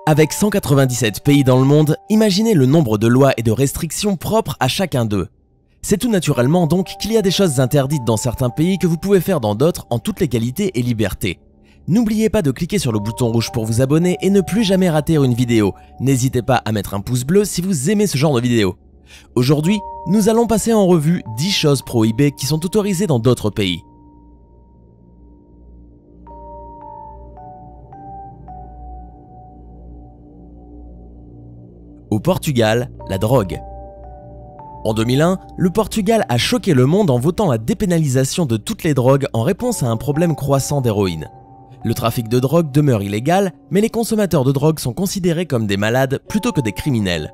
Avec 197 pays dans le monde, imaginez le nombre de lois et de restrictions propres à chacun d'eux. C'est tout naturellement donc qu'il y a des choses interdites dans certains pays que vous pouvez faire dans d'autres en toute légalité et liberté. N'oubliez pas de cliquer sur le bouton rouge pour vous abonner et ne plus jamais rater une vidéo. N'hésitez pas à mettre un pouce bleu si vous aimez ce genre de vidéo. Aujourd'hui, nous allons passer en revue 10 choses prohibées qui sont autorisées dans d'autres pays. Au Portugal, la drogue. En 2001, le Portugal a choqué le monde en votant la dépénalisation de toutes les drogues en réponse à un problème croissant d'héroïne. Le trafic de drogue demeure illégal, mais les consommateurs de drogue sont considérés comme des malades plutôt que des criminels.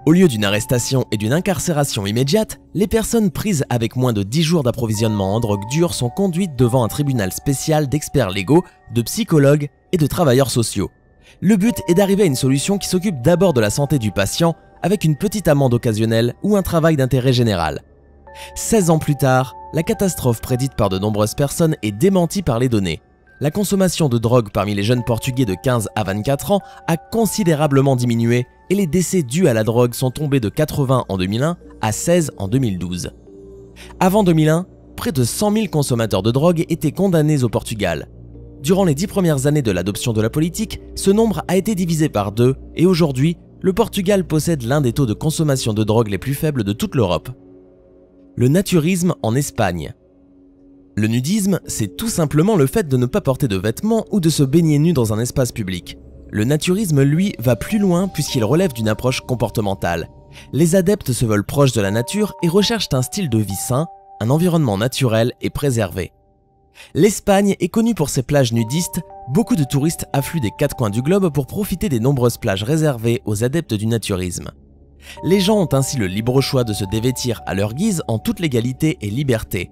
Au lieu d'une arrestation et d'une incarcération immédiate, les personnes prises avec moins de 10 jours d'approvisionnement en drogue dure sont conduites devant un tribunal spécial d'experts légaux, de psychologues et de travailleurs sociaux. Le but est d'arriver à une solution qui s'occupe d'abord de la santé du patient avec une petite amende occasionnelle ou un travail d'intérêt général. 16 ans plus tard, la catastrophe prédite par de nombreuses personnes est démentie par les données. La consommation de drogue parmi les jeunes Portugais de 15 à 24 ans a considérablement diminué et les décès dus à la drogue sont tombés de 80 en 2001 à 16 en 2012. Avant 2001, près de 100 000 consommateurs de drogue étaient condamnés au Portugal. Durant les 10 premières années de l'adoption de la politique, ce nombre a été divisé par 2 et aujourd'hui, le Portugal possède l'un des taux de consommation de drogue les plus faibles de toute l'Europe. Le naturisme en Espagne. Le nudisme, c'est tout simplement le fait de ne pas porter de vêtements ou de se baigner nu dans un espace public. Le naturisme, lui, va plus loin puisqu'il relève d'une approche comportementale. Les adeptes se veulent proches de la nature et recherchent un style de vie sain, un environnement naturel et préservé. L'Espagne est connue pour ses plages nudistes, beaucoup de touristes affluent des 4 coins du globe pour profiter des nombreuses plages réservées aux adeptes du naturisme. Les gens ont ainsi le libre choix de se dévêtir à leur guise en toute légalité et liberté.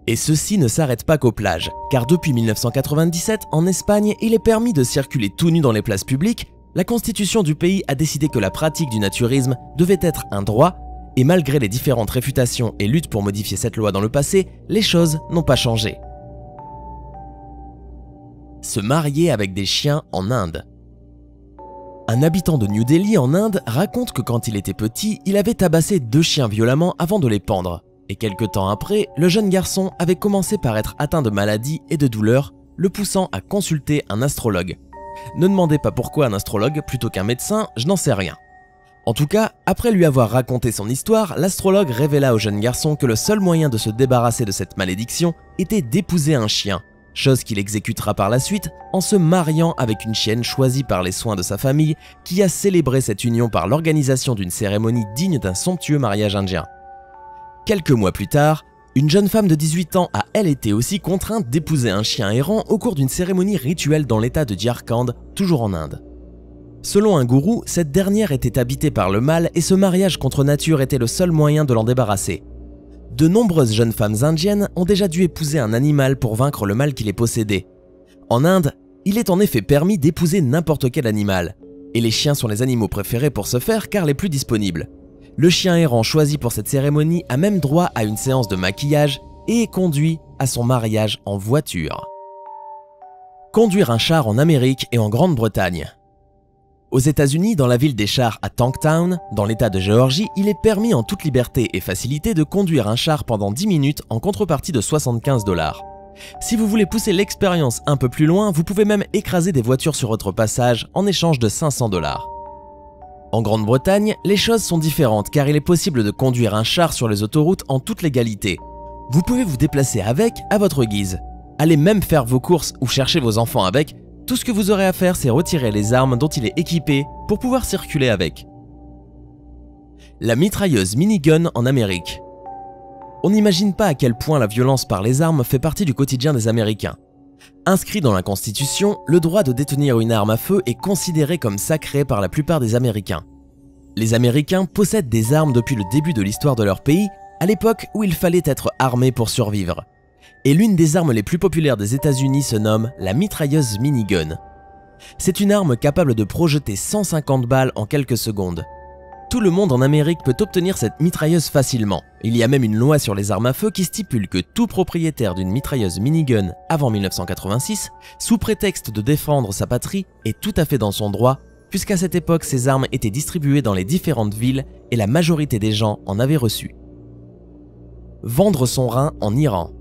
Et ceci ne s'arrête pas qu'aux plages, car depuis 1997, en Espagne, il est permis de circuler tout nu dans les places publiques. La constitution du pays a décidé que la pratique du naturisme devait être un droit, et malgré les différentes réfutations et luttes pour modifier cette loi dans le passé, les choses n'ont pas changé. Se marier avec des chiens en Inde. Un habitant de New Delhi en Inde raconte que quand il était petit, il avait tabassé 2 chiens violemment avant de les pendre. Et quelque temps après, le jeune garçon avait commencé par être atteint de maladies et de douleurs, le poussant à consulter un astrologue. Ne demandez pas pourquoi un astrologue plutôt qu'un médecin, je n'en sais rien. En tout cas, après lui avoir raconté son histoire, l'astrologue révéla au jeune garçon que le seul moyen de se débarrasser de cette malédiction était d'épouser un chien, chose qu'il exécutera par la suite en se mariant avec une chienne choisie par les soins de sa famille qui a célébré cette union par l'organisation d'une cérémonie digne d'un somptueux mariage indien. Quelques mois plus tard, une jeune femme de 18 ans a elle été aussi contrainte d'épouser un chien errant au cours d'une cérémonie rituelle dans l'état de Jharkhand, toujours en Inde. Selon un gourou, cette dernière était habitée par le mal et ce mariage contre nature était le seul moyen de l'en débarrasser. De nombreuses jeunes femmes indiennes ont déjà dû épouser un animal pour vaincre le mal qui les possédait. En Inde, il est en effet permis d'épouser n'importe quel animal, et les chiens sont les animaux préférés pour ce faire car les plus disponibles. Le chien errant choisi pour cette cérémonie a même droit à une séance de maquillage et est conduit à son mariage en voiture. Conduire un char en Amérique et en Grande-Bretagne. Aux États-Unis, dans la ville des chars à Tanktown, dans l'état de Géorgie, il est permis en toute liberté et facilité de conduire un char pendant 10 minutes en contrepartie de 75 $. Si vous voulez pousser l'expérience un peu plus loin, vous pouvez même écraser des voitures sur votre passage en échange de 500 $. En Grande-Bretagne, les choses sont différentes car il est possible de conduire un char sur les autoroutes en toute légalité. Vous pouvez vous déplacer avec à votre guise. Allez même faire vos courses ou chercher vos enfants avec. Tout ce que vous aurez à faire, c'est retirer les armes dont il est équipé pour pouvoir circuler avec. La mitrailleuse minigun en Amérique. On n'imagine pas à quel point la violence par les armes fait partie du quotidien des Américains. Inscrit dans la Constitution, le droit de détenir une arme à feu est considéré comme sacré par la plupart des Américains. Les Américains possèdent des armes depuis le début de l'histoire de leur pays, à l'époque où il fallait être armé pour survivre. Et l'une des armes les plus populaires des États-Unis se nomme la mitrailleuse minigun. C'est une arme capable de projeter 150 balles en quelques secondes. Tout le monde en Amérique peut obtenir cette mitrailleuse facilement. Il y a même une loi sur les armes à feu qui stipule que tout propriétaire d'une mitrailleuse minigun avant 1986, sous prétexte de défendre sa patrie, est tout à fait dans son droit puisqu'à cette époque ces armes étaient distribuées dans les différentes villes et la majorité des gens en avaient reçu. Vendre son rein en Iran.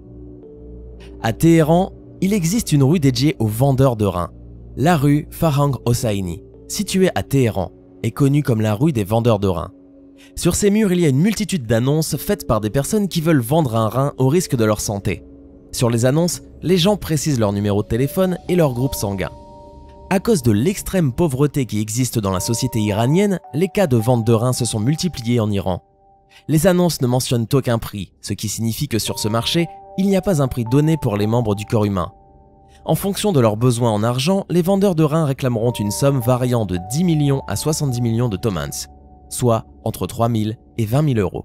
À Téhéran, il existe une rue dédiée aux vendeurs de reins, la rue Farhang Hosseini, située à Téhéran, est connue comme la rue des vendeurs de reins. Sur ces murs, il y a une multitude d'annonces faites par des personnes qui veulent vendre un rein au risque de leur santé. Sur les annonces, les gens précisent leur numéro de téléphone et leur groupe sanguin. À cause de l'extrême pauvreté qui existe dans la société iranienne, les cas de vente de reins se sont multipliés en Iran. Les annonces ne mentionnent aucun prix, ce qui signifie que sur ce marché, il n'y a pas un prix donné pour les membres du corps humain. En fonction de leurs besoins en argent, les vendeurs de reins réclameront une somme variant de 10 millions à 70 millions de tomans, soit entre 3 000 et 20 000 euros.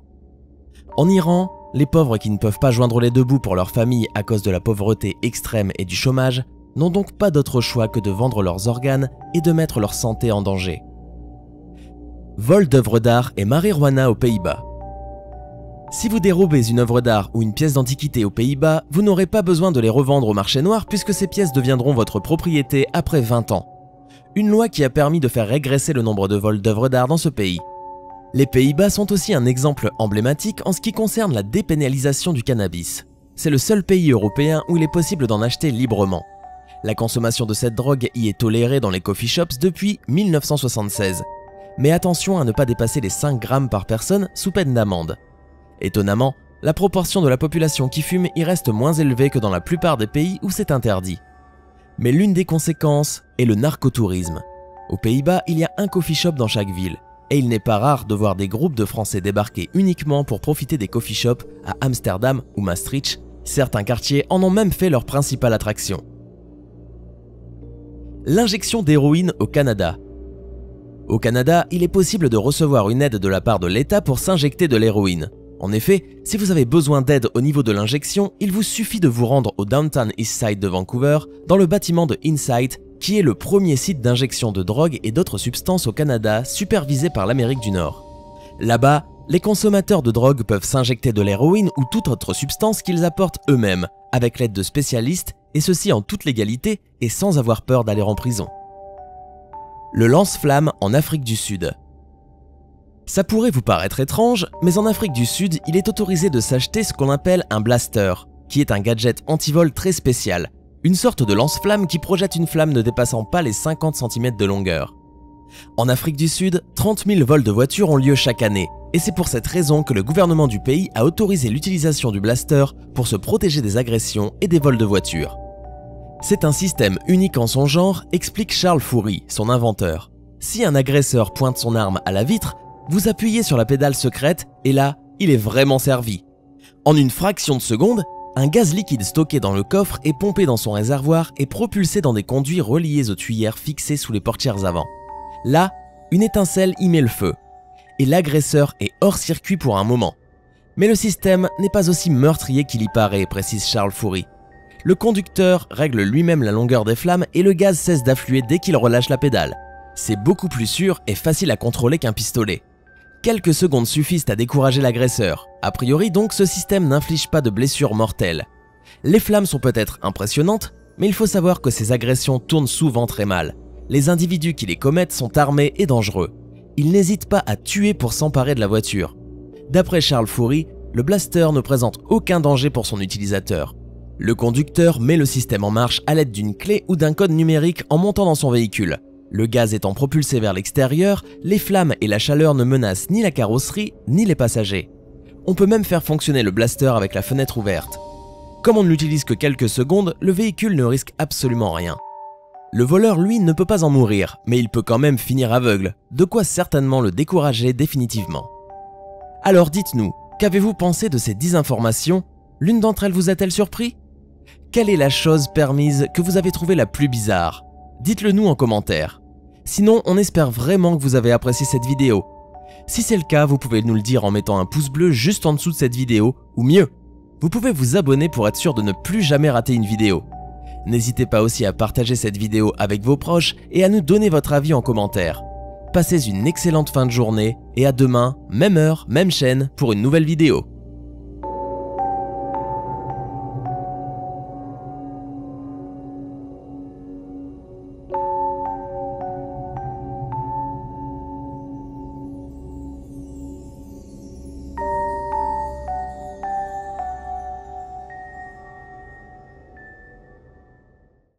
En Iran, les pauvres qui ne peuvent pas joindre les deux bouts pour leur famille à cause de la pauvreté extrême et du chômage n'ont donc pas d'autre choix que de vendre leurs organes et de mettre leur santé en danger. Vol d'œuvres d'art et marijuana aux Pays-Bas. Si vous dérobez une œuvre d'art ou une pièce d'antiquité aux Pays-Bas, vous n'aurez pas besoin de les revendre au marché noir puisque ces pièces deviendront votre propriété après 20 ans. Une loi qui a permis de faire régresser le nombre de vols d'œuvres d'art dans ce pays. Les Pays-Bas sont aussi un exemple emblématique en ce qui concerne la dépénalisation du cannabis. C'est le seul pays européen où il est possible d'en acheter librement. La consommation de cette drogue y est tolérée dans les coffee shops depuis 1976. Mais attention à ne pas dépasser les 5 grammes par personne sous peine d'amende. Étonnamment, la proportion de la population qui fume y reste moins élevée que dans la plupart des pays où c'est interdit. Mais l'une des conséquences est le narcotourisme. Aux Pays-Bas, il y a un coffee shop dans chaque ville, et il n'est pas rare de voir des groupes de Français débarquer uniquement pour profiter des coffee shops à Amsterdam ou Maastricht. Certains quartiers en ont même fait leur principale attraction. L'injection d'héroïne au Canada. Au Canada, il est possible de recevoir une aide de la part de l'État pour s'injecter de l'héroïne. En effet, si vous avez besoin d'aide au niveau de l'injection, il vous suffit de vous rendre au Downtown Eastside de Vancouver, dans le bâtiment de Insight, qui est le premier site d'injection de drogue et d'autres substances au Canada supervisé par l'Amérique du Nord. Là-bas, les consommateurs de drogue peuvent s'injecter de l'héroïne ou toute autre substance qu'ils apportent eux-mêmes, avec l'aide de spécialistes, et ceci en toute légalité et sans avoir peur d'aller en prison. Le lance-flamme en Afrique du Sud. Ça pourrait vous paraître étrange, mais en Afrique du Sud, il est autorisé de s'acheter ce qu'on appelle un blaster, qui est un gadget anti-vol très spécial, une sorte de lance-flamme qui projette une flamme ne dépassant pas les 50 cm de longueur. En Afrique du Sud, 30 000 vols de voitures ont lieu chaque année, et c'est pour cette raison que le gouvernement du pays a autorisé l'utilisation du blaster pour se protéger des agressions et des vols de voitures. C'est un système unique en son genre, explique Charles Fourie, son inventeur. Si un agresseur pointe son arme à la vitre, vous appuyez sur la pédale secrète et là, il est vraiment servi. En une fraction de seconde, un gaz liquide stocké dans le coffre est pompé dans son réservoir et propulsé dans des conduits reliés aux tuyères fixées sous les portières avant. Là, une étincelle y met le feu. Et l'agresseur est hors circuit pour un moment. Mais le système n'est pas aussi meurtrier qu'il y paraît, précise Charles Fourie. Le conducteur règle lui-même la longueur des flammes et le gaz cesse d'affluer dès qu'il relâche la pédale. C'est beaucoup plus sûr et facile à contrôler qu'un pistolet. Quelques secondes suffisent à décourager l'agresseur. A priori donc, ce système n'inflige pas de blessures mortelles. Les flammes sont peut-être impressionnantes, mais il faut savoir que ces agressions tournent souvent très mal. Les individus qui les commettent sont armés et dangereux. Ils n'hésitent pas à tuer pour s'emparer de la voiture. D'après Charles Fourie, le blaster ne présente aucun danger pour son utilisateur. Le conducteur met le système en marche à l'aide d'une clé ou d'un code numérique en montant dans son véhicule. Le gaz étant propulsé vers l'extérieur, les flammes et la chaleur ne menacent ni la carrosserie ni les passagers. On peut même faire fonctionner le blaster avec la fenêtre ouverte. Comme on ne l'utilise que quelques secondes, le véhicule ne risque absolument rien. Le voleur, lui, ne peut pas en mourir, mais il peut quand même finir aveugle, de quoi certainement le décourager définitivement. Alors dites-nous, qu'avez-vous pensé de ces 10 informations? L'une d'entre elles vous a-t-elle surpris? Quelle est la chose permise que vous avez trouvée la plus bizarre? Dites-le nous en commentaire. Sinon, on espère vraiment que vous avez apprécié cette vidéo. Si c'est le cas, vous pouvez nous le dire en mettant un pouce bleu juste en dessous de cette vidéo, ou mieux, vous pouvez vous abonner pour être sûr de ne plus jamais rater une vidéo. N'hésitez pas aussi à partager cette vidéo avec vos proches et à nous donner votre avis en commentaire. Passez une excellente fin de journée et à demain, même heure, même chaîne, pour une nouvelle vidéo.